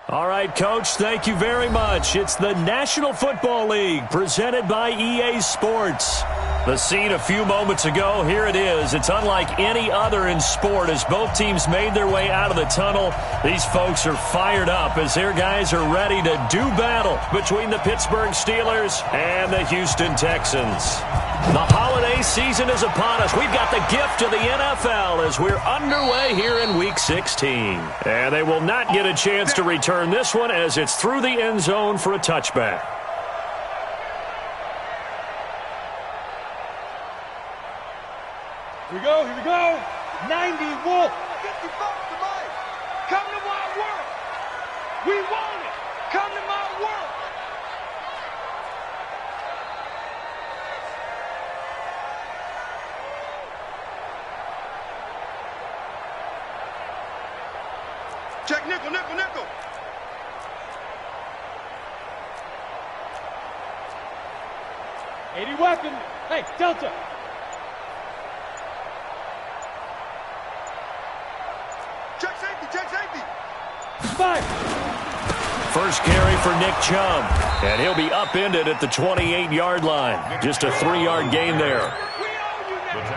All right, Coach, thank you very much. It's the National Football League presented by EA Sports. The scene a few moments ago, here it is. It's unlike any other in sport as both teams made their way out of the tunnel. These folks are fired up as their guys are ready to do battle between the Pittsburgh Steelers and the Houston Texans. The holiday season is upon us. We've got the gift of the NFL as we're underway here in Week 16. And they will not get a chance to return this one as it's through the end zone for a touchback. Here we go, here we go. 90 Wolf. 50 bucks to Mike. Come to my world. We want it. Come to my world. Check nickel, nickel, nickel. $80 weapon. Hey, Delta. Check safety, check safety. Five. First carry for Nick Chubb, and he'll be upended at the 28-yard line. Just a 3-yard gain there.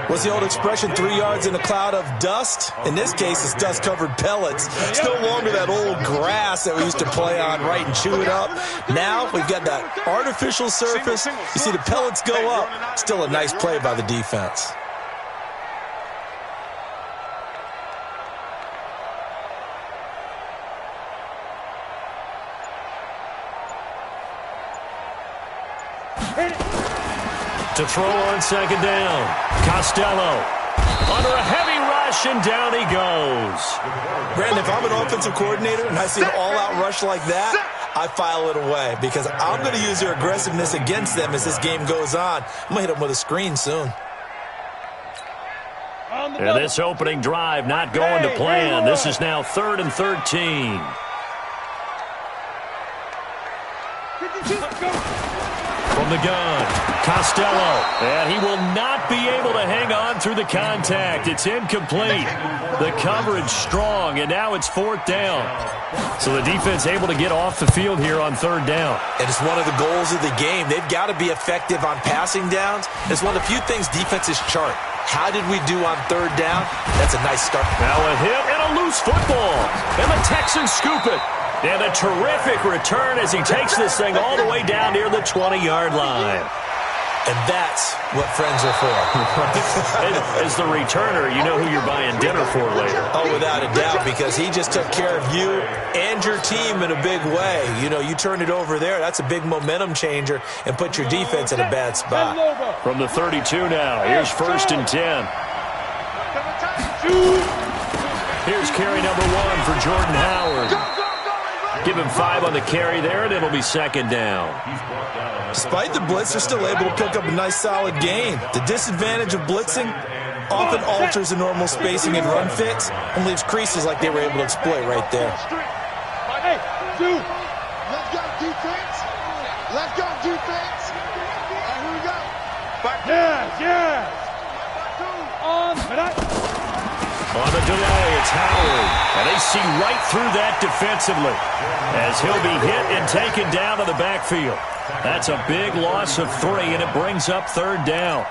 What's the old expression, 3 yards in a cloud of dust? In this case, it's dust-covered pellets. It's no longer that old grass that we used to play on, right, and chew it up. Now we've got that artificial surface. You see the pellets go up. Still a nice play by the defense. To throw on second down, Costello under a heavy rush, and down he goes. Brandon, if I'm an offensive coordinator and I see an all-out rush like that, I file it away because I'm going to use their aggressiveness against them as this game goes on. I'm going to hit them with a screen soon. And this opening drive not going to plan. This is now 3rd and 13. From the gun, Costello, and he will not be able to hang on through the contact. It's incomplete. The coverage strong, and now it's 4th down. So the defense able to get off the field here on 3rd down. And it's one of the goals of the game. They've got to be effective on passing downs. It's one of the few things defenses chart. How did we do on 3rd down? That's a nice start. Now a hit and a loose football, and the Texans scoop it. And a terrific return as he takes this thing all the way down near the 20-yard line. And that's what friends are for. As the returner, you know who you're buying dinner for later. Oh, without a doubt, because he just took care of you and your team in a big way. You know, you turn it over there, that's a big momentum changer, and put your defense in a bad spot. From the 32 now, here's 1st and 10. Here's carry number 1 for Jordan Howard. Give him 5 on the carry there, and it'll be 2nd down. Despite the blitz, they're still able to pick up a nice, solid gain. The disadvantage of blitzing often alters the normal spacing and run fits and leaves creases like they were able to exploit right there. Hey, dude. Let's go, defense. Let's go, defense. All right, here we go. Yes, yes. On the delay, it's Howard. And they see right through that defensively as he'll be hit and taken down to the backfield. That's a big loss of 3, and it brings up 3rd down.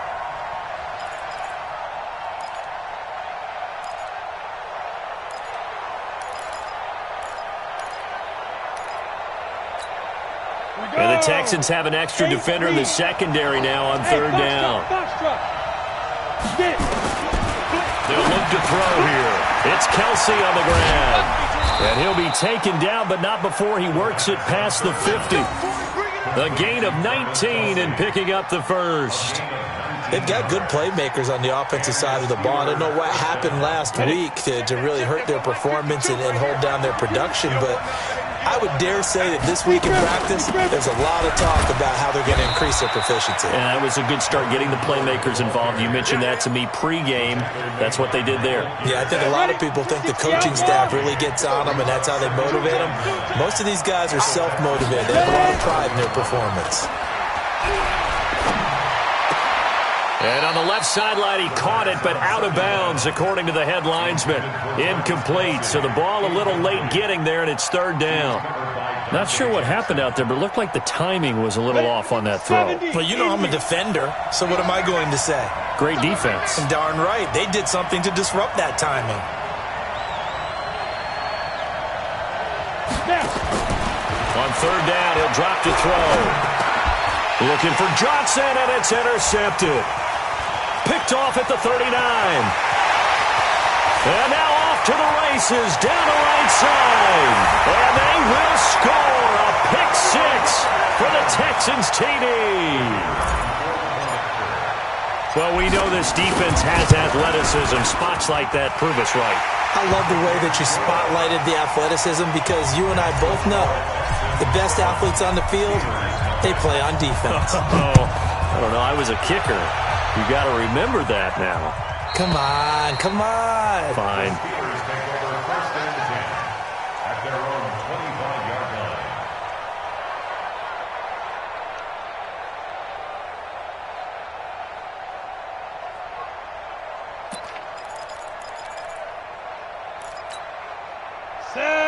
And the Texans have an extra defender in the secondary now on 3rd down. They'll look to throw here. It's Kelsey on the ground. And he'll be taken down, but not before he works it past the 50. A gain of 19 and picking up the 1st. They've got good playmakers on the offensive side of the ball. I don't know what happened last week to really hurt their performance and hold down their production, but I would dare say that this week in practice, there's a lot of talk about how they're going to increase their proficiency. And that was a good start, getting the playmakers involved. You mentioned that to me pregame. That's what they did there. Yeah, I think a lot of people think the coaching staff really gets on them, and that's how they motivate them. Most of these guys are self-motivated. They have a lot of pride in their performance. And on the left sideline, he caught it, but out of bounds, according to the head linesman. Incomplete, so the ball a little late getting there, and it's third down. Not sure what happened out there, but it looked like the timing was a little off on that throw. Well, you know I'm a defender, so what am I going to say? Great defense. And darn right, they did something to disrupt that timing. On third down, he'll drop to throw. Looking for Johnson, and it's intercepted. Picked off at the 39. And now off to the races, down the right side. And they will score a pick six for the Texans TD. Well, we know this defense has athleticism. Spots like that prove us right. I love the way that you spotlighted the athleticism because you and I both know the best athletes on the field, they play on defense. I don't know. I was a kicker. You got to remember that now. Come on, come on. Fine. At their own 25-yard line.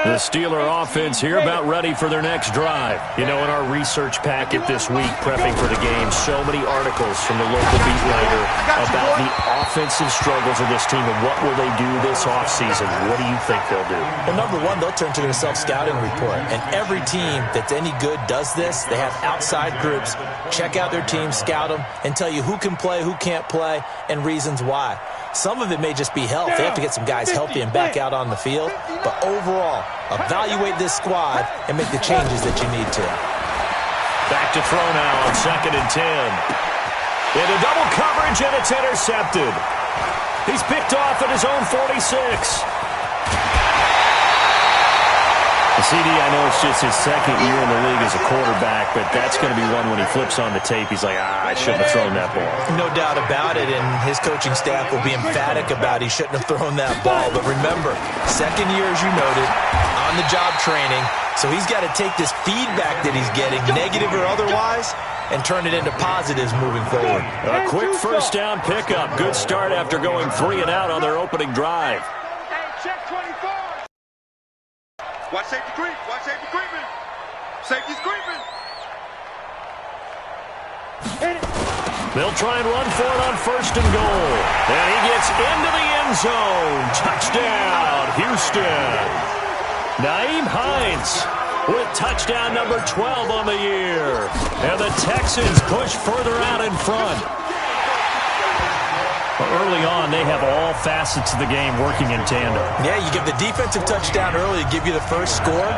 The Steeler offense here about ready for their next drive. You know, in our research packet this week, prepping for the game, so many articles from the local beat writer about the offensive struggles of this team and what will they do this offseason. What do you think they'll do? Well, number one, they'll turn to their self-scouting report. And every team that's any good does this. They have outside groups. Check out their team, scout them, and tell you who can play, who can't play, and reasons why. Some of it may just be health. They have to get some guys healthy and back out on the field. But overall, evaluate this squad and make the changes that you need to. Back to throw now on 2nd and 10. Into double coverage, and it's intercepted. He's picked off at his own 46. CD, I know it's just his second year in the league as a quarterback, but that's going to be one when he flips on the tape. He's like, I shouldn't have thrown that ball. No doubt about it, and his coaching staff will be emphatic about he shouldn't have thrown that ball. But remember, second year, as you noted, on-the-job training, so he's got to take this feedback that he's getting, negative or otherwise, and turn it into positives moving forward. A quick first down pickup. Good start after going 3 and out on their opening drive. Check 24. Watch safety creep. Watch safety creeping. Safety's creeping. They'll try and run for it on 1st and goal. And he gets into the end zone. Touchdown, Houston. Nyheim Hines with touchdown number 12 on the year. And the Texans push further out in front. Early on, they have all facets of the game working in tandem. Yeah, you give the defensive touchdown early to give you the first score,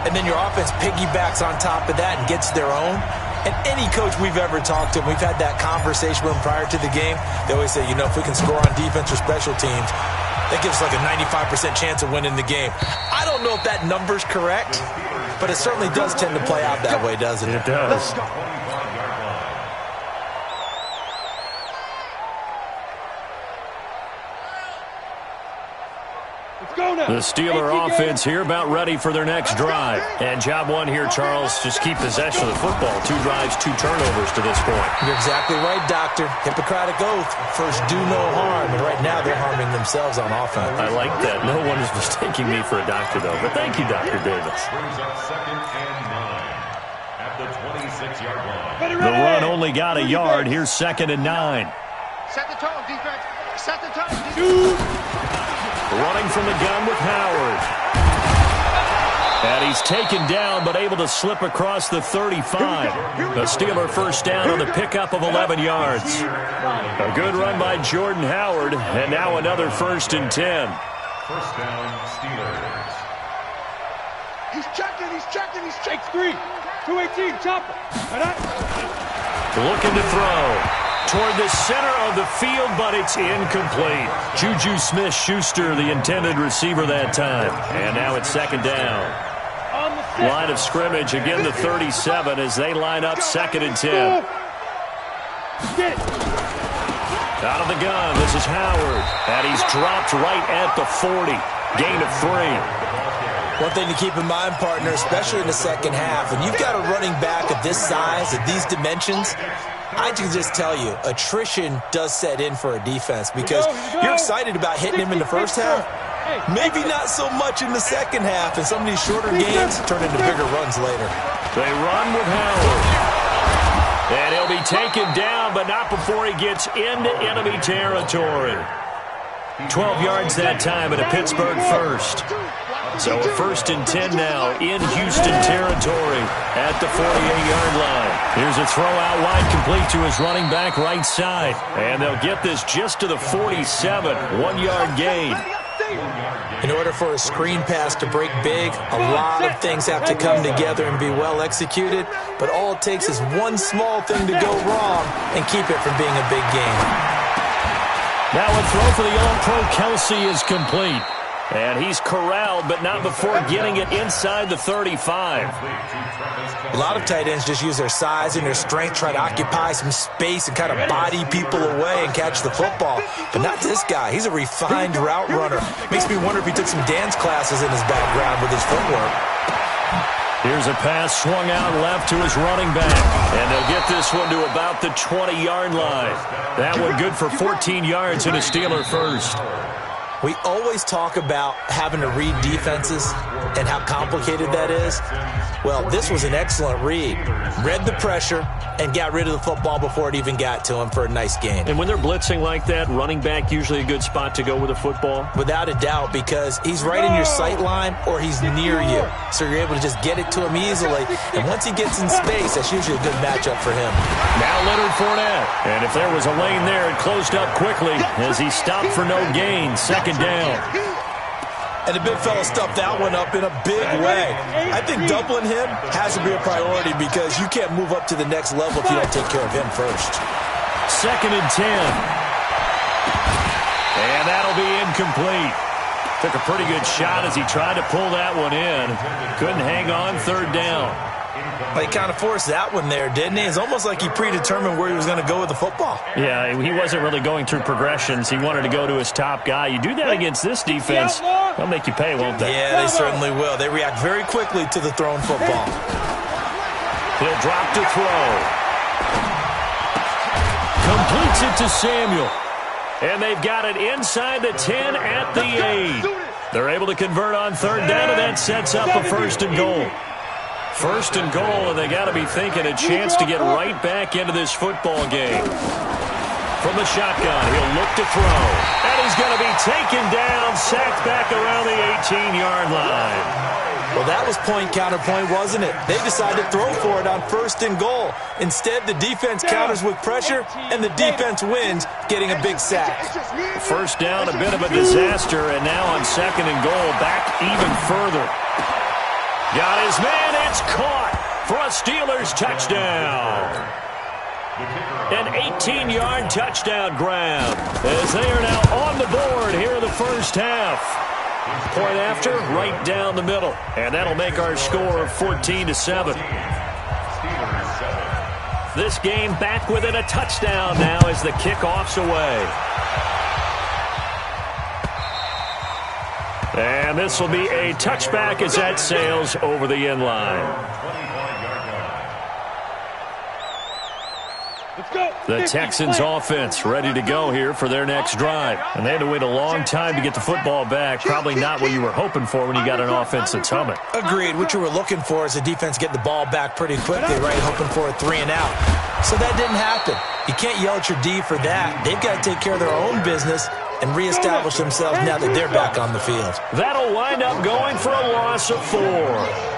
and then your offense piggybacks on top of that and gets their own. And any coach we've ever talked to, we've had that conversation with them prior to the game, they always say, you know, if we can score on defense or special teams, that gives us like a 95% chance of winning the game. I don't know if that number's correct, but it certainly does tend to play out that way, doesn't it? It does. The Steeler offense here about ready for their next drive. And job one here, Charles, just keep possession of the football. 2 drives, 2 turnovers to this point. You're exactly right, Doctor. Hippocratic oath. First, do no harm. And right now, they're harming themselves on offense. I like that. No one is mistaking me for a doctor, though. But thank you, Dr. Davis. Brings up 2nd and 9 at the 26-yard line. The run only got a yard. Here's 2nd and 9. Set the tone, defense. Set the tone, defense. Running from the gun with Howard. And he's taken down, but able to slip across the 35. A Steeler first down on the pickup of 11 yards. A good run by Jordan Howard, and now another 1st and 10. First down, Steelers. He's checking, he's checking, he's checking. 218, chopper. Looking to throw toward the center of the field, but it's incomplete. Juju Smith-Schuster, the intended receiver that time. And now it's 2nd down. Line of scrimmage, again the 37 as they line up 2nd and 10. Out of the gun, this is Howard. And he's dropped right at the 40. Gain of 3. One thing to keep in mind, partner, especially in the second half, when you've got a running back of this size, of these dimensions, I can just tell you, attrition does set in for a defense because you're excited about hitting him in the first half. Maybe not so much in the second half, and some of these shorter gains turn into bigger runs later. They run with Howard. And he'll be taken down, but not before he gets into enemy territory. 12 yards that time at a Pittsburgh first. So a 1st and 10 now in Houston territory at the 48-yard line. Here's a throw out wide, complete to his running back right side. And they'll get this just to the 47, 1-yard gain. In order for a screen pass to break big, a lot of things have to come together and be well executed, but all it takes is one small thing to go wrong and keep it from being a big game. Now a throw for the All-Pro Kelsey is complete. And he's corralled, but not before getting it inside the 35. A lot of tight ends just use their size and their strength, try to occupy some space and kind of body people away and catch the football. But not this guy. He's a refined route runner. Makes me wonder if he took some dance classes in his background with his footwork. Here's a pass swung out left to his running back. And they'll get this one to about the 20-yard line. That one good for 14 yards and a Steeler first. We always talk about having to read defenses and how complicated that is. Well, this was an excellent read. Read the pressure and got rid of the football before it even got to him for a nice gain. And when they're blitzing like that, running back usually a good spot to go with a football? Without a doubt, because he's right in your sight line or he's near you. So you're able to just get it to him easily. And once he gets in space, that's usually a good matchup for him. Now Leonard Fournette. And if there was a lane there, it closed up quickly as he stopped for no gain. Second down. And the big fella stuffed that one up in a big way. I think doubling him has to be a priority because you can't move up to the next level if you don't take care of him first. 2nd and 10. And that'll be incomplete. Took a pretty good shot as he tried to pull that one in. Couldn't hang on, 3rd down. He kind of forced that one there, didn't he? It's almost like he predetermined where he was going to go with the football. Yeah, he wasn't really going through progressions. He wanted to go to his top guy. You do that against this defense, they'll make you pay, won't they? Yeah, they certainly will. They react very quickly to the thrown football. He'll drop to throw. Completes it to Samuel. And they've got it inside the 10 at the 8. They're able to convert on 3rd down, and that sets up a 1st and goal. 1st and goal, and they got to be thinking a chance to get right back into this football game. From the shotgun, he'll look to throw. And he's going to be taken down, sacked back around the 18-yard line. Well, that was point counterpoint, wasn't it? They decided to throw for it on 1st and goal. Instead, the defense counters with pressure, and the defense wins, getting a big sack. 1st down, a bit of a disaster, and now on 2nd and goal, back even further. Got his man, it's caught for a Steelers touchdown. An 18-yard touchdown grab as they are now on the board here in the first half. Point after, right down the middle. And that'll make our score 14-7. This game back within a touchdown now as the kickoff's away. And this will be a touchback as that sails over the end line. The Texans offense ready to go here for their next drive. And they had to wait a long time to get the football back. Probably not what you were hoping for when you got an offense that's humming. Agreed. What you were looking for is the defense get the ball back pretty quickly, right? Hoping for a 3 and out. So that didn't happen. You can't yell at your D for that. They've got to take care of their own business and reestablish themselves now that they're back on the field. That'll wind up going for a loss of 4.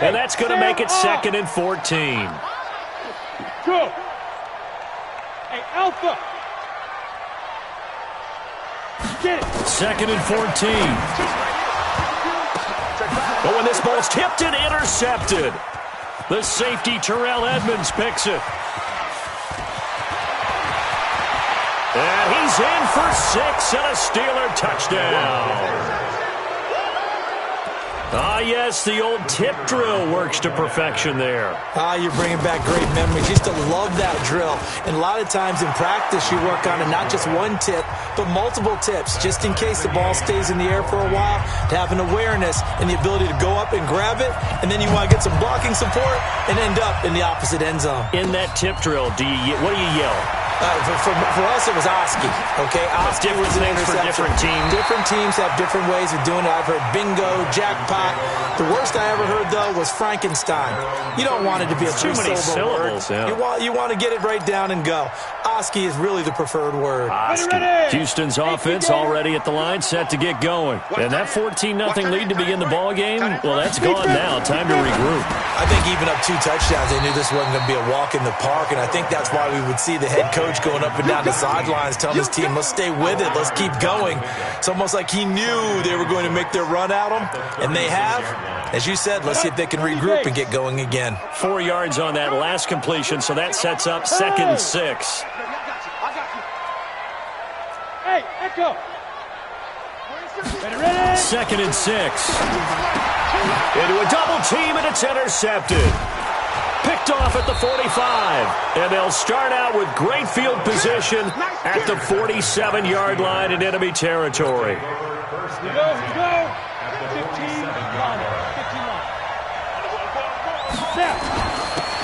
And that's going to make it 2nd and 14. Go. Hey, Alpha. Get it. 2nd and 14. But when this ball's tipped and intercepted, the safety Terrell Edmonds picks it. And he's in for 6 and a Steeler touchdown. Ah, yes, the old tip drill works to perfection there. Ah, you're bringing back great memories. Used to love that drill. And a lot of times in practice, you work on it, not just one tip, but multiple tips, just in case the ball stays in the air for a while, to have an awareness and the ability to go up and grab it, and then you want to get some blocking support and end up in the opposite end zone. In that tip drill, what do you yell? For us, it was Oski. Okay, Oski was an things for different teams. Different teams have different ways of doing it. I've heard bingo, jackpot. The worst I ever heard, though, was Frankenstein. You don't want it to be a too many syllables. Yeah. You want to get it right down and go. Oski is really the preferred word. Oski. Houston's offense already at the line, set to get going. And that 14-0 lead to begin the ball game, well, that's gone now. Time to regroup. I think even up 2 touchdowns, they knew this wasn't going to be a walk in the park, and I think that's why we would see the head coach going up and down the sidelines telling his team, let's stay with it, let's keep going. It's almost like he knew they were going to make their run at him, and they have. As you said, let's see if they can regroup and get going again. 4 yards on that last completion, so that sets up 2nd and 6. Hey, Echo. 2nd and 6. Into a double team, and it's intercepted. Picked off at the 45. And they'll start out with great field position at the 47-yard line in enemy territory. Go. 15 line.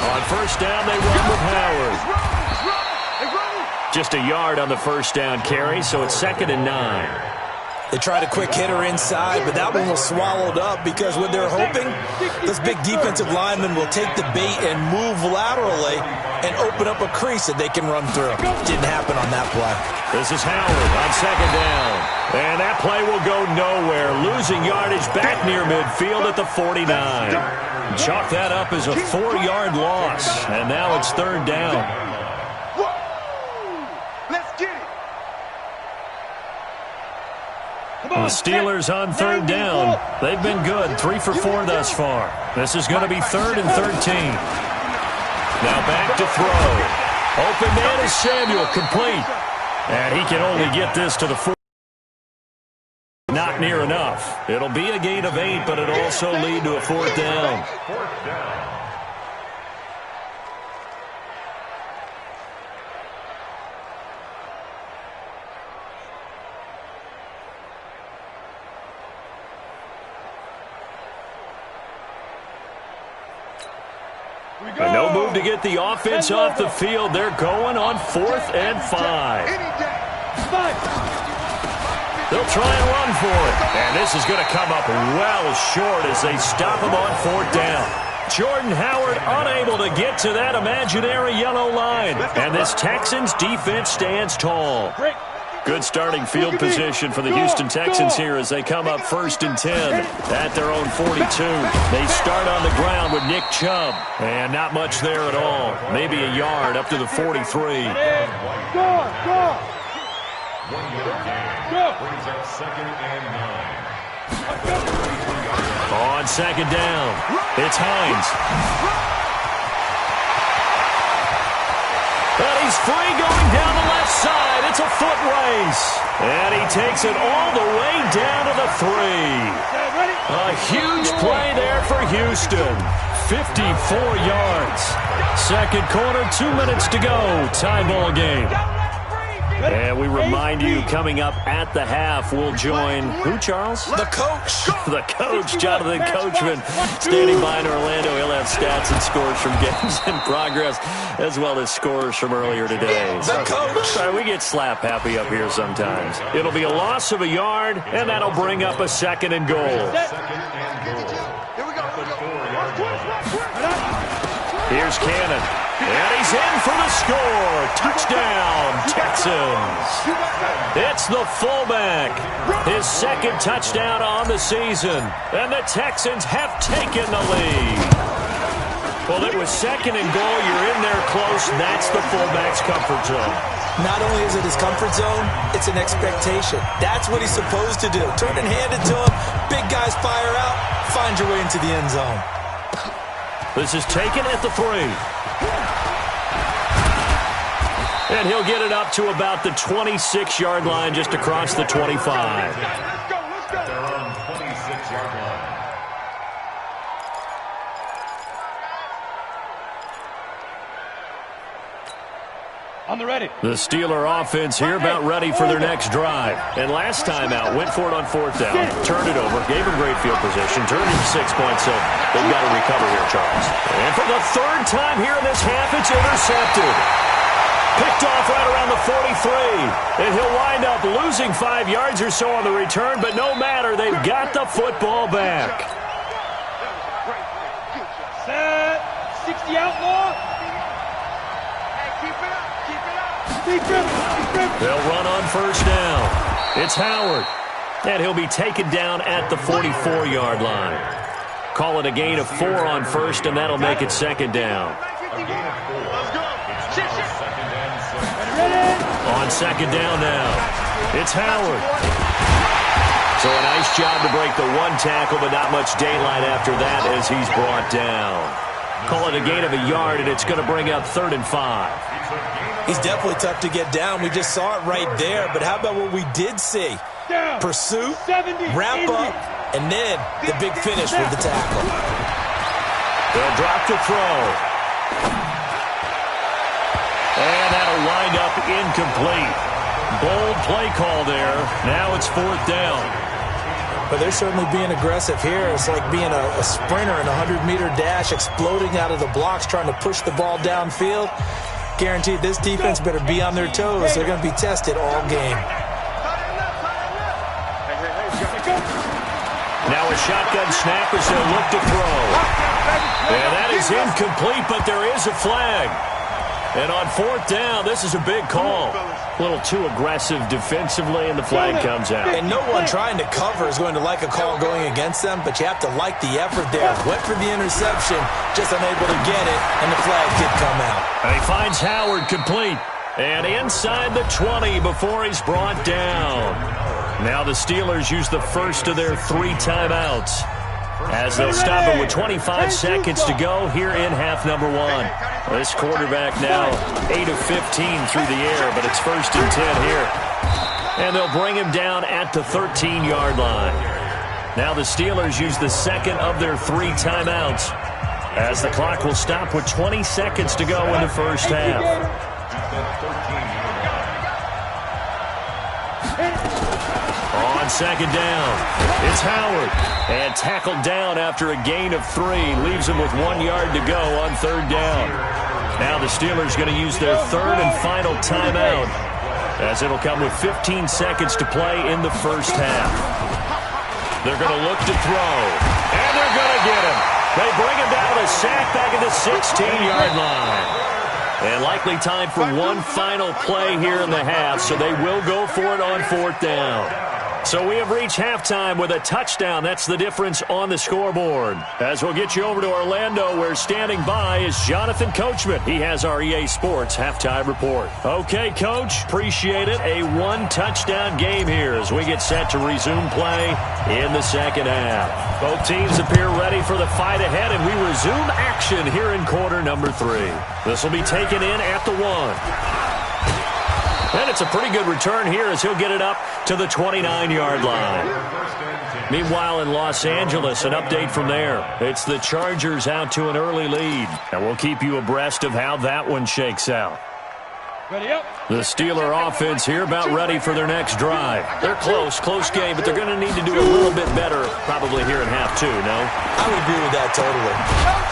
On first down, they run with Howard. Just a yard on the first down carry, so it's 2nd and 9. They tried a quick hitter inside, but that one was swallowed up because what they're hoping, this big defensive lineman will take the bait and move laterally and open up a crease that they can run through. Didn't happen on that play. This is Howard on 2nd down. And that play will go nowhere, losing yardage back near midfield at the 49. Chalk that up as a 4-yard loss, and now it's 3rd down. Let's get it. The Steelers on 3rd down. They've been good, 3 for 4 thus far. This is going to be 3rd and 13. Now back to throw. Open man is Samuel, complete. And he can only get this to the 4. Not near enough. It'll be a gain of 8, but it'll also lead to a 4th down. And no move to get the offense off the field. They're going on 4th and 5. They'll try and run for it. And this is going to come up well short as they stop him on 4th down. Jordan Howard unable to get to that imaginary yellow line. And this Texans defense stands tall. Good starting field position for the Houston Texans here as they come up 1st and 10 at their own 42. They start on the ground with Nick Chubb. And not much there at all. Maybe a yard up to the 43. Go. Brings up 2nd and 9. On 2nd down, it's Hines. And he's free going down the left side. It's a foot race. And he takes it all the way down to the 3. A huge play there for Houston. 54 yards. 2nd quarter, 2 minutes to go. Tie ball game. And we remind you, coming up at the half, we'll join who, Charles? The coach. The coach, Jonathan Coachman, standing by in Orlando. He'll have stats and scores from games in progress, as well as scores from earlier today. The coach. Sorry, we get slap happy up here sometimes. It'll be a loss of a yard, and that'll bring up a 2nd and goal. 2nd and goal. Here we go. At the 4-yard line. Here's Cannon. And he's in for the score. Touchdown, Texans. It's the fullback. His 2nd touchdown on the season. And the Texans have taken the lead. Well, it was 2nd and goal. You're in there close. That's the fullback's comfort zone. Not only is it his comfort zone, it's an expectation. That's what he's supposed to do. Turn and hand it to him. Big guys fire out. Find your way into the end zone. This is taken at the 3. And he'll get it up to about the 26-yard line, just across the 25. At their own 26-yard line. On the ready. The Steeler offense here about ready for their next drive. And last time out, went for it on 4th down, turned it over, gave him great field position, turned it to 6 points, so they've got to recover here, Charles. And for the 3rd time here in this half, it's intercepted. Picked off right around the 43. And he'll wind up losing 5 yards or so on the return, but no matter, they've got the football back. Set. 60 outlaw. They'll run on 1st down. It's Howard. And he'll be taken down at the 44-yard line. Call it a gain of 4 on 1st, and that'll make it 2nd down. On 2nd down now, it's Howard. So a nice job to break the 1 tackle, but not much daylight after that as he's brought down. Call it a gain of a yard, and it's going to bring up 3rd and 5. He's definitely tough to get down. We just saw it right there. But how about what we did see? Pursuit, wrap up, and then the big finish with the tackle. They'll drop the throw. And that'll wind up incomplete. Bold play call there. Now it's 4th down. But they're certainly being aggressive here. It's like being a sprinter in a 100-meter dash, exploding out of the blocks, trying to push the ball downfield. Guaranteed this defense better be on their toes. They're going to be tested all game. Now a shotgun snap as they'll look to throw. And that is incomplete, but there is a flag. And on 4th down, this is a big call. A little too aggressive defensively, and the flag comes out. And no one trying to cover is going to like a call going against them, but you have to like the effort there. Went for the interception, just unable to get it, and the flag did come out. He finds Howard complete. And inside the 20 before he's brought down. Now the Steelers use the first of their 3 timeouts, as they'll stop it with 25 seconds to go here in half number 1. This quarterback now 8 of 15 through the air, but it's 1st and 10 here. And they'll bring him down at the 13-yard line. Now the Steelers use the second of their 3 timeouts, as the clock will stop with 20 seconds to go in the first half. On 2nd down, it's Howard. And tackled down after a gain of 3. Leaves him with 1 yard to go on 3rd down. Now the Steelers going to use their 3rd and final timeout, as it'll come with 15 seconds to play in the first half. They're going to look to throw. And they're going to get him. They bring him down with a sack back at the 16-yard line. And likely time for one final play here in the half, so they will go for it on 4th down. So we have reached halftime with a touchdown. That's the difference on the scoreboard. As we'll get you over to Orlando, where standing by is Jonathan Coachman. He has our EA Sports halftime report. Okay, Coach, appreciate it. A 1-touchdown game here as we get set to resume play in the second half. Both teams appear ready for the fight ahead, and we resume action here in quarter number 3. This will be taken in at the 1. And it's a pretty good return here as he'll get it up to the 29-yard line. Meanwhile, in Los Angeles, an update from there. It's the Chargers out to an early lead. And we'll keep you abreast of how that one shakes out. Ready up. The Steeler offense here about ready for their next drive. They're close game, but they're going to need to do a little bit better probably here in half 2, no? I would agree with that totally.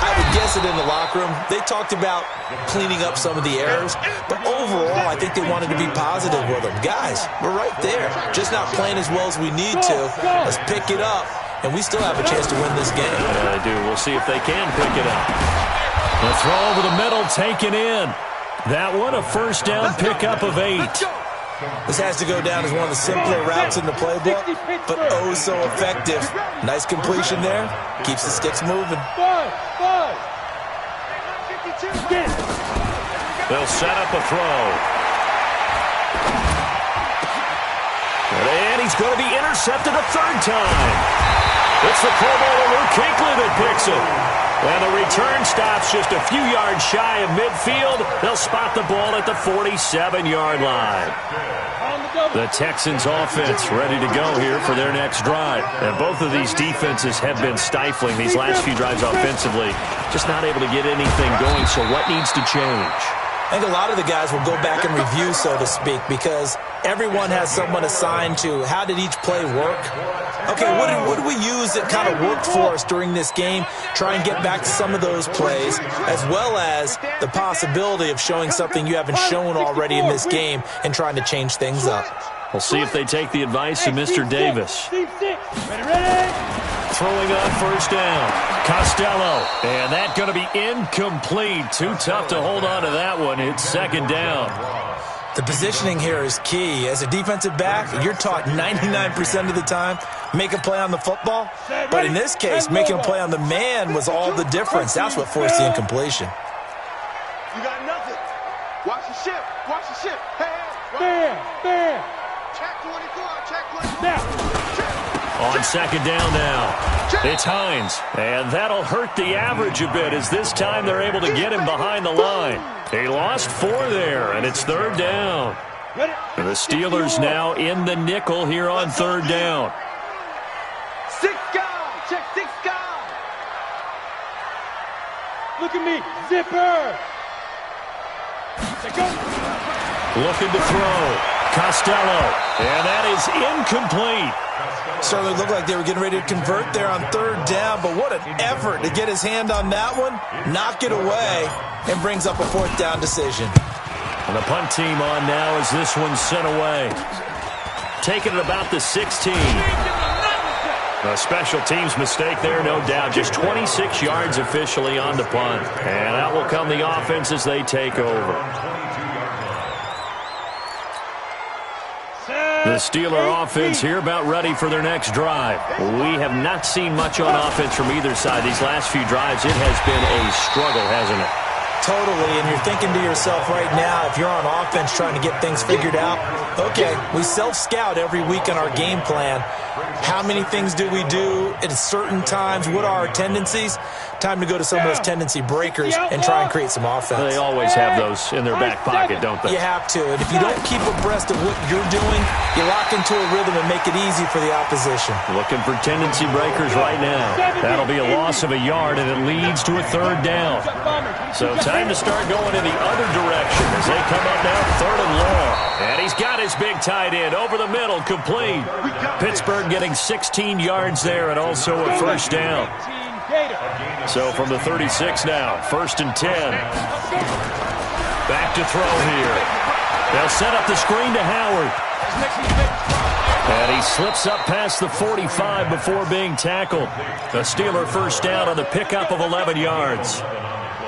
I would guess it in the locker room. They talked about cleaning up some of the errors, but overall, I think they wanted to be positive with them. Guys, we're right there. Just not playing as well as we need to. Let's pick it up, and we still have a chance to win this game. Yeah, they do. We'll see if they can pick it up. The throw over the middle taken in. That one, a first down pickup of 8. This has to go down as one of the simpler routes in the playbook, but oh so effective. Nice completion there. Keeps the sticks moving. They'll set up a throw. And he's going to be intercepted a 3rd time. It's the Pro Bowler Luke Kuechly that picks it. And the return stops just a few yards shy of midfield. They'll spot the ball at the 47-yard line. The Texans offense ready to go here for their next drive. And both of these defenses have been stifling these last few drives offensively. Just not able to get anything going, so what needs to change? I think a lot of the guys will go back and review, so to speak, because everyone has someone assigned to how did each play work. Okay, what did we use that kind of worked for us during this game? Try and get back to some of those plays, as well as the possibility of showing something you haven't shown already in this game and trying to change things up. We'll see if they take the advice of Mr. Davis. Throwing on first down. Costello. And that's going to be incomplete. Too tough to hold on to that one. It's second down. The positioning here is key. As a defensive back, you're taught 99% of the time, make a play on the football. But in this case, making a play on the man was all the difference. That's what forced the incompletion. You got nothing. Watch the ship. Watch the ship. Hey, Bear. check 24. Check 24. Now. On second down now, it's Hines. And that'll hurt the average a bit as this time they're able to get him behind the line. He lost 4 there, and it's third down. The Steelers now in the nickel here on third down. 6 guys. Check 6 guys. Look at me. Zipper. Go. Looking to throw. Costello. And that is incomplete. Certainly looked like they were getting ready to convert there on third down, but what an effort to get his hand on that one, knock it away, and brings up a fourth down decision. And the punt team on now as this one's sent away. Taking it about the 16. A special teams mistake there, no doubt. Just 26 yards officially on the punt. And out will come the offense as they take over. The Steeler offense here about ready for their next drive. We have not seen much on offense from either side. These last few drives, it has been a struggle, hasn't it? Totally, and you're thinking to yourself right now, if you're on offense trying to get things figured out, okay, we self-scout every week on our game plan. How many things do we do at certain times? What are our tendencies? Time to go to some of those tendency breakers and try and create some offense. They always have those in their back pocket, don't they? You have to, and if you don't keep abreast of what you're doing, you lock into a rhythm and make it easy for the opposition. Looking for tendency breakers right now. That'll be a loss of a yard, and it leads to a third down. So time to start going in the other direction as they come up now third and long. And he's got his big tight end over the middle, complete. Pittsburgh getting 16 yards there and also a first down. So from the 36 now, first and 10. Back to throw here. They'll set up the screen to Howard. And he slips up past the 45 before being tackled. A Steeler first down on the pickup of 11 yards.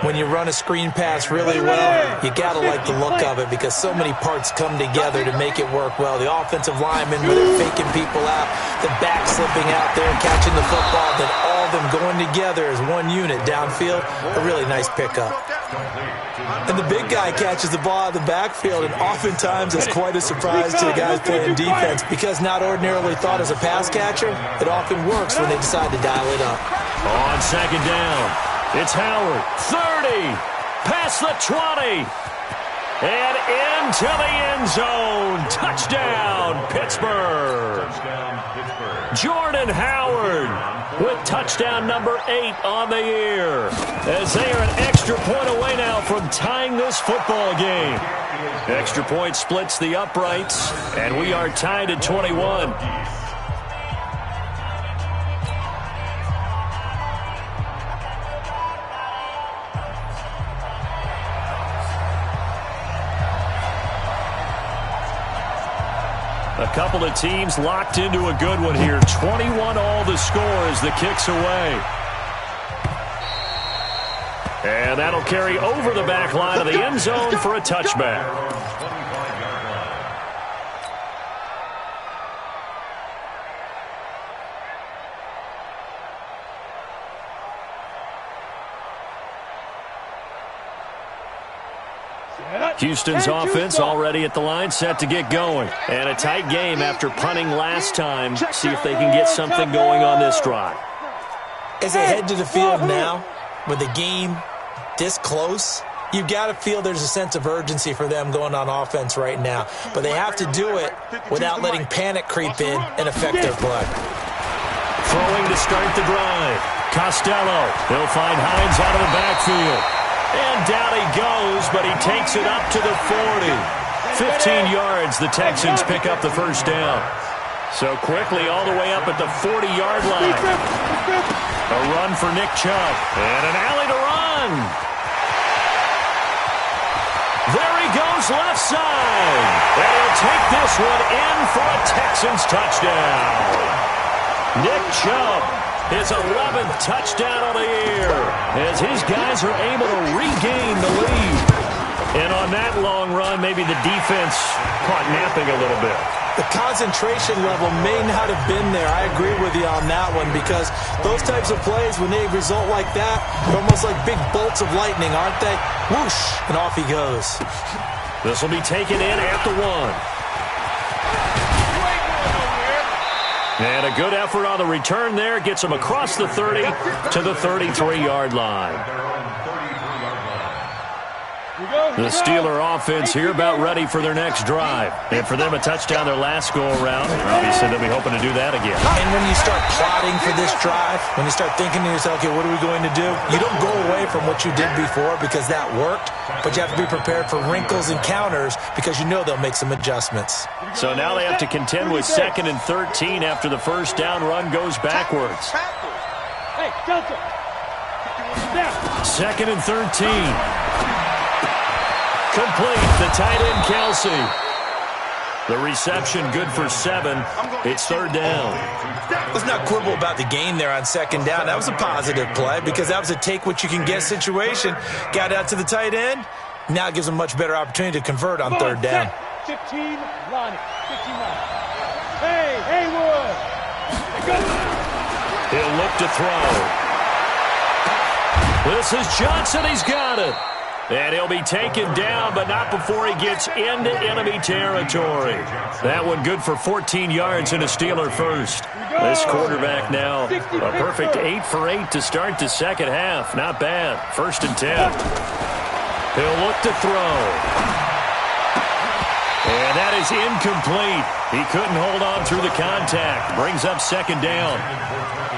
When you run a screen pass really well, you got to like the look of it because so many parts come together to make it work well. The offensive linemen, where they're faking people out, the back slipping out there, catching the football, then all of them going together as one unit downfield, a really nice pickup. And the big guy catches the ball out of the backfield, and oftentimes it's quite a surprise to the guys playing defense because not ordinarily thought as a pass catcher, it often works when they decide to dial it up. On second down. It's Howard, 30, past the 20, and into the end zone. Touchdown, Pittsburgh. Jordan Howard with touchdown number 8 on the year, as they are an extra point away now from tying this football game. Extra point splits the uprights, and we are tied at 21. A couple of teams locked into a good one here. 21 all the score as the kick's away. And that'll carry over the back line of the end zone for a touchback. Houston's offense already at the line, set to get going. And a tight game after punting last time. See if they can get something going on this drive. As they head to the field now, with the game this close, you've got to feel there's a sense of urgency for them going on offense right now. But they have to do it without letting panic creep in and affect their play. Throwing to start the drive. Costello. He'll find Hines out of the backfield. And down he goes, but he takes it up to the 40. 15 yards, the Texans pick up the first down. So quickly all the way up at the 40-yard line. A run for Nick Chubb. And an alley to run. There he goes left side. And he'll take this one in for a Texans touchdown. Nick Chubb, his 11th touchdown of the year, as his guys are able to regain the lead. And on that long run, maybe the defense caught napping a little bit. The concentration level may not have been there. I agree with you on that one, because those types of plays, when they result like that, they're almost like big bolts of lightning, aren't they? Whoosh, and off he goes. This will be taken in at the 1. And a good effort on the return there. Gets him across the 30 to the 33-yard line. The Steeler offense here about ready for their next drive. And for them, a touchdown their last go-around. Obviously, they'll be hoping to do that again. And when you start plotting for this drive, when you start thinking to yourself, okay, what are we going to do? You don't go away from what you did before because that worked, but you have to be prepared for wrinkles and counters because you know they'll make some adjustments. So now they have to contend with 2nd and 13 after the first down run goes backwards. Hey, Delta. 2nd and 13. Complete, the tight end, Kelsey. The reception good for 7. It's 3rd down. Let's not quibble about the gain there on 2nd down. That was a positive play because that was a take-what-you-can-get situation. Got out to the tight end. Now it gives them a much better opportunity to convert on 3rd down. 15, Lonnie. 15, Lonnie. Hey, Haywood. He'll look to throw. This is Johnson. He's got it. And he'll be taken down, but not before he gets into enemy territory. That one good for 14 yards and a Steeler first. This quarterback now a perfect 8 for 8 to start the second half. Not bad. 1st and 10. He'll look to throw. And that is incomplete. He couldn't hold on through the contact. Brings up 2nd down.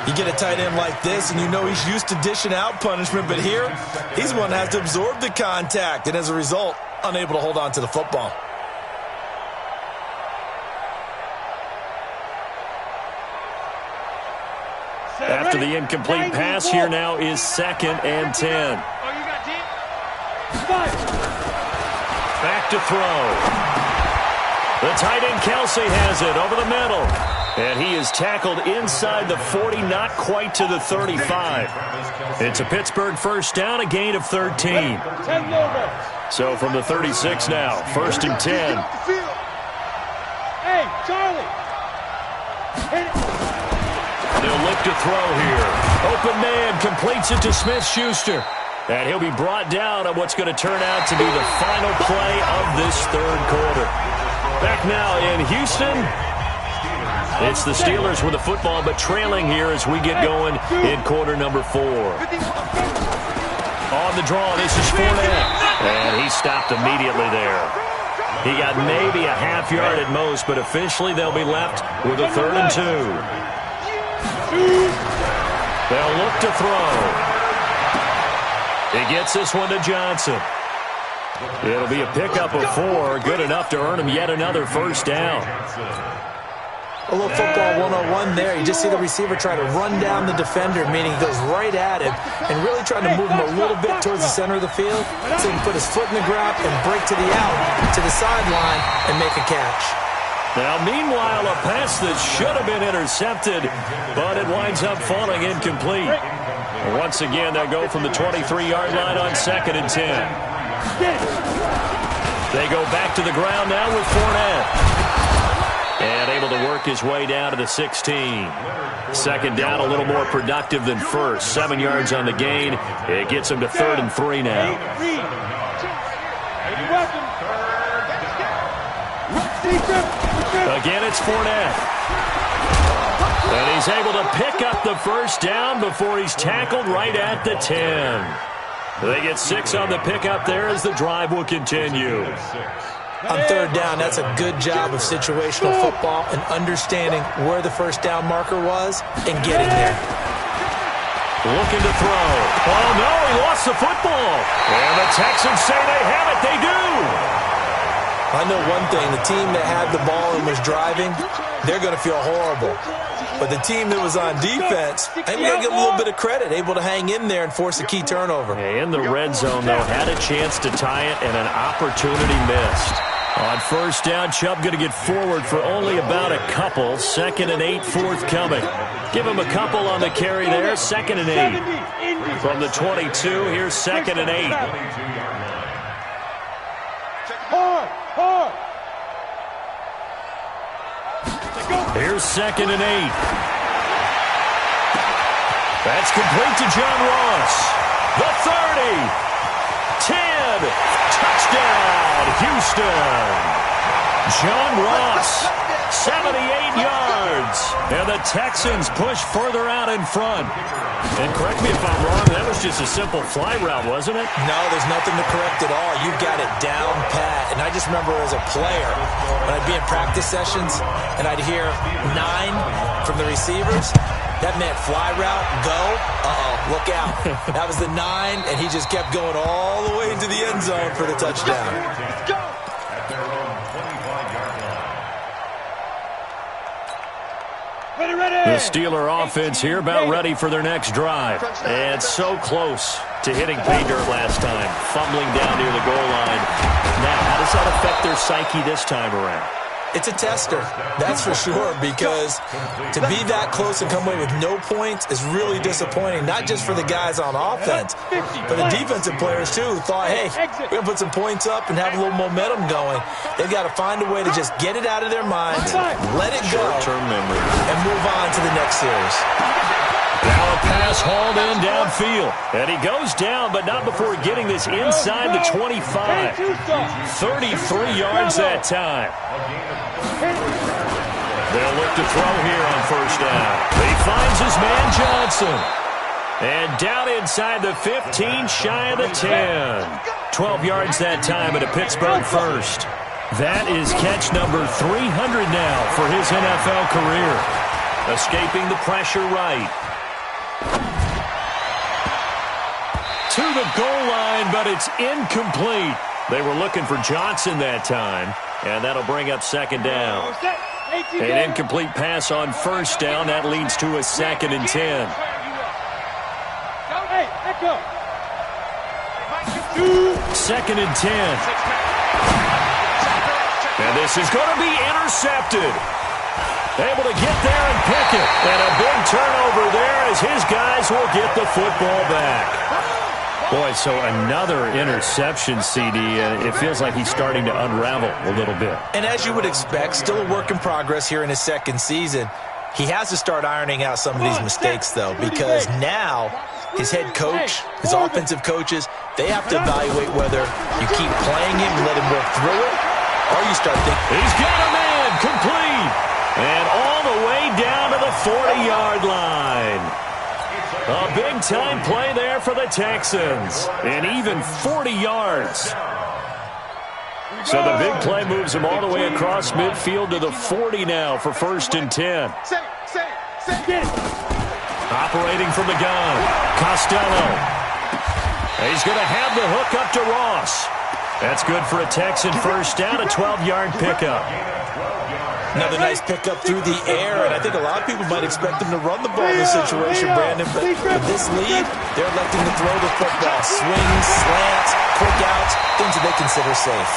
You get a tight end like this, and you know he's used to dishing out punishment, but here, he's the one that has to absorb the contact, and as a result, unable to hold on to the football. After the incomplete pass, here now is 2nd and 10. Back to throw. The tight end, Kelsey, has it over the middle. And he is tackled inside the 40, not quite to the 35. It's a Pittsburgh first down, a gain of 13. So from the 36 now, 1st and 10. Hey, Charlie. They'll look to throw here. Open man completes it to Smith-Schuster. And he'll be brought down on what's going to turn out to be the final play of this 3rd quarter. Back now in Houston. It's the Steelers with the football, but trailing here as we get going in quarter number 4. On the draw, this is Fournette. And he stopped immediately there. He got maybe a half yard at most, but officially they'll be left with a 3rd and 2. They'll look to throw. He gets this one to Johnson. It'll be a pickup of 4, good enough to earn him yet another first down. A little football 101 there. You just see the receiver try to run down the defender, meaning he goes right at him and really trying to move him a little bit towards the center of the field so he can put his foot in the ground and break to the out, to the sideline, and make a catch. Now, meanwhile, a pass that should have been intercepted, but it winds up falling incomplete. Once again, they'll go from the 23-yard line on 2nd and 10. They go back to the ground now with Fournette. And able to work his way down to the 16. 2nd down, a little more productive than 1st. 7 yards on the gain. It gets him to 3rd and 3 now. Again, it's Fournette. And he's able to pick up the first down before he's tackled right at the 10. They get 6 on the pickup there as the drive will continue. On 3rd down, that's a good job of situational football and understanding where the first down marker was and getting there. Looking to throw. Oh, no, he lost the football. And the Texans say they have it. They do. I know one thing. The team that had the ball and was driving, they're going to feel horrible. But the team that was on defense, I think we got to give them a little bit of credit, able to hang in there and force a key turnover. In the red zone, though, had a chance to tie it and an opportunity missed. On first down, Chubb going to get forward for only about a couple. 2nd and 8 forthcoming. Give him a couple on the carry there. 2nd and 8. From the 22, here's 2nd and 8. Hard. Here's 2nd and 8. That's complete to John Ross. The 30. 10. Touchdown, Houston. John Ross, 78 yards. And the Texans push further out in front. And correct me if I'm wrong, that was just a simple fly route, wasn't it? No, there's nothing to correct at all. You've got it down pat. And I just remember as a player, when I'd be in practice sessions and I'd hear 9 from the receivers, that meant fly route, go, look out. That was the 9, and he just kept going all the way into the end zone for the touchdown. Go! At their own 25-yard line. Ready. The Steeler offense here about ready for their next drive. And so close to hitting pay dirt last time, fumbling down near the goal line. Now, how does that affect their psyche this time around? It's a tester, that's for sure, because to be that close and come away with no points is really disappointing, not just for the guys on offense, but the defensive players, too, who thought, hey, we're going to put some points up and have a little momentum going. They've got to find a way to just get it out of their minds, let it go, Short-term memory, and move on to the next series. Now a pass hauled in downfield. And he goes down, but not before getting this inside the 25. 33 yards that time. They'll look to throw here on first down. He finds his man Johnson. And down inside the 15, shy of the 10. 12 yards that time at a Pittsburgh first. That is catch number 300 now for his NFL career. Escaping the pressure right. To the goal line, but it's incomplete. They were looking for Johnson that time, and that'll bring up 2nd down. An incomplete pass on first down. That leads to a 2nd and 10. Hey, echo. 2nd and 10. And this is going to be intercepted. Able to get there and pick it. And a big turnover there as his guys will get the football back. Boy, so another interception, CD. It feels like he's starting to unravel a little bit. And as you would expect, still a work in progress here in his 2nd season. He has to start ironing out some of these mistakes, though, because now his head coach, his offensive coaches, they have to evaluate whether you keep playing him and let him work through it, or you start thinking, he's got a man complete. And all the way down to the 40-yard line. A big-time play there for the Texans. And even 40 yards. So the big play moves him all the way across midfield to the 40 now for 1st and 10. Operating from the gun, Costello. He's going to have the hook up to Ross. That's good for a Texan first down, a 12-yard pickup. another nice pickup through the air, and I think a lot of people might expect him to run the ball in this situation, Brandon, but with this lead, they're electing to throw the football. Swings, slants, quick outs, things that they consider safe.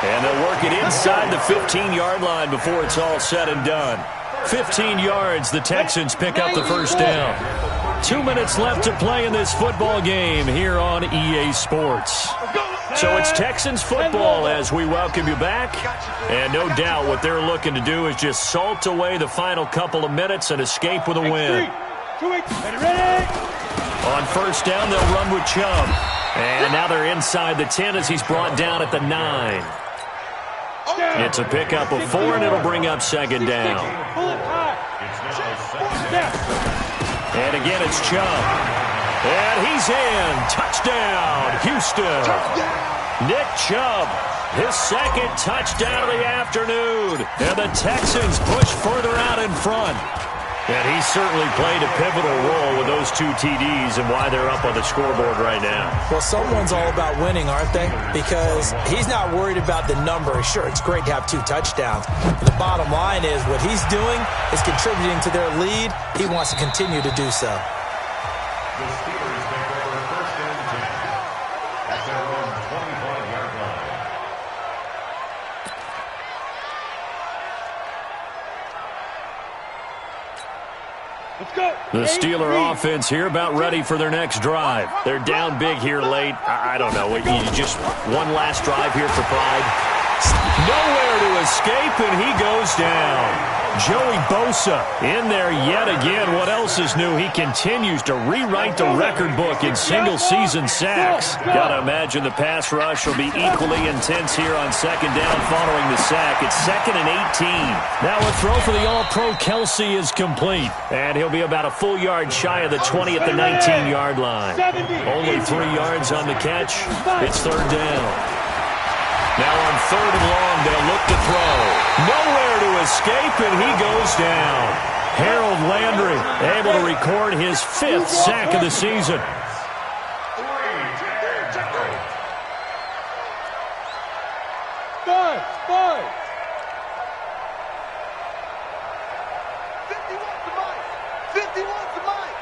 And they'll work it inside the 15-yard line before it's all said and done. 15 yards, the Texans pick up the first down. 2 minutes left to play in this football game here on EA Sports. So it's Texans football as we welcome you back. And no doubt what they're looking to do is just salt away the final couple of minutes and escape with a win. On first down, they'll run with Chubb. And now they're inside the 10 as he's brought down at the 9. It's a pickup of 4, and it'll bring up second down. And again, it's Chubb. And he's in. Touchdown, Houston. Nick Chubb, his second touchdown of the afternoon. And the Texans push further out in front. And he certainly played a pivotal role with those 2 TDs and why they're up on the scoreboard right now. Well, someone's all about winning, aren't they? Because he's not worried about the number. Sure, it's great to have 2 touchdowns. But the bottom line is what he's doing is contributing to their lead. He wants to continue to do so. The Steelers take over 1st and 10 at their own 25-yard line. Let's go. The Steeler offense here about ready for their next drive. They're down big here late. I don't know. You just one last drive here for pride. Nowhere to escape, and he goes down. Joey Bosa in there yet again. What else is new? He continues to rewrite the record book in single-season sacks. Got to imagine the pass rush will be equally intense here on 2nd down following the sack. It's 2nd and 18. Now a throw for the All-Pro Kelsey is complete. And he'll be about a full yard shy of the 20 at the 19-yard line. Only 3 yards on the catch. It's 3rd down. Now on 3rd and long, they'll look to throw. Nowhere to escape, and he goes down. Harold Landry able to record his 5th sack of the season. 5. 51's the mic.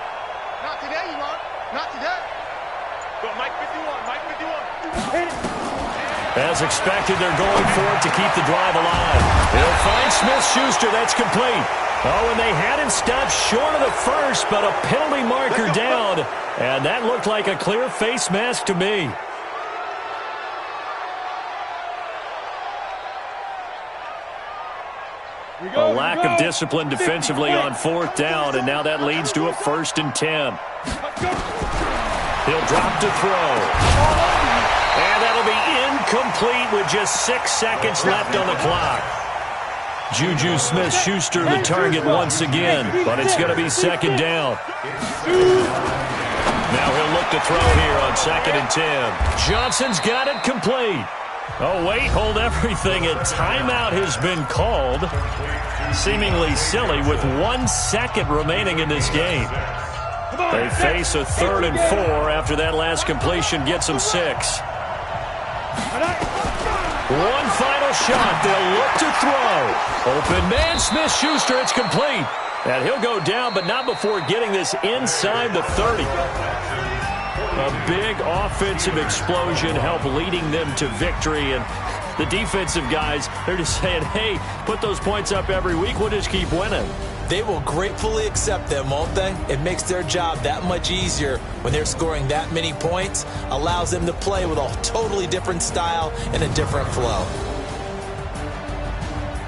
Not today, you want? Not today. Go, Mike 51. Mike 51. Hit it. As expected, they're going for it to keep the drive alive. They'll find Smith-Schuster. That's complete. Oh, and they had him stopped short of the first, but a penalty marker down. And that looked like a clear face mask to me. A lack of discipline defensively on 4th down, and now that leads to a 1st and 10. He'll drop to throw. And that'll be incomplete with just 6 seconds left on the clock. Juju Smith-Schuster the target once again, but it's going to be 2nd down. Now he'll look to throw here on 2nd and 10. Johnson's got it complete. Oh, wait, hold everything. A timeout has been called. Seemingly silly with 1 second remaining in this game. They face a 3rd and 4 after that last completion gets them 6. One final shot. They'll look to throw. Open man, Smith-Schuster. It's complete. And he'll go down, but not before getting this inside the 30. A big offensive explosion helped leading them to victory. And the defensive guys, they're just saying, hey, put those points up every week. We'll just keep winning. They will gratefully accept them, won't they? It makes their job that much easier when they're scoring that many points. Allows them to play with a totally different style and a different flow.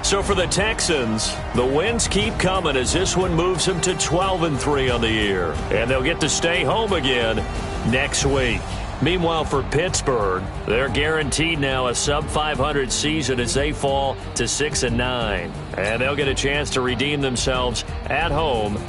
So for the Texans, the wins keep coming as this one moves them to 12-3 on the year. And they'll get to stay home again next week. Meanwhile, for Pittsburgh, they're guaranteed now a sub-500 season as they fall to 6-9. And they'll get a chance to redeem themselves at home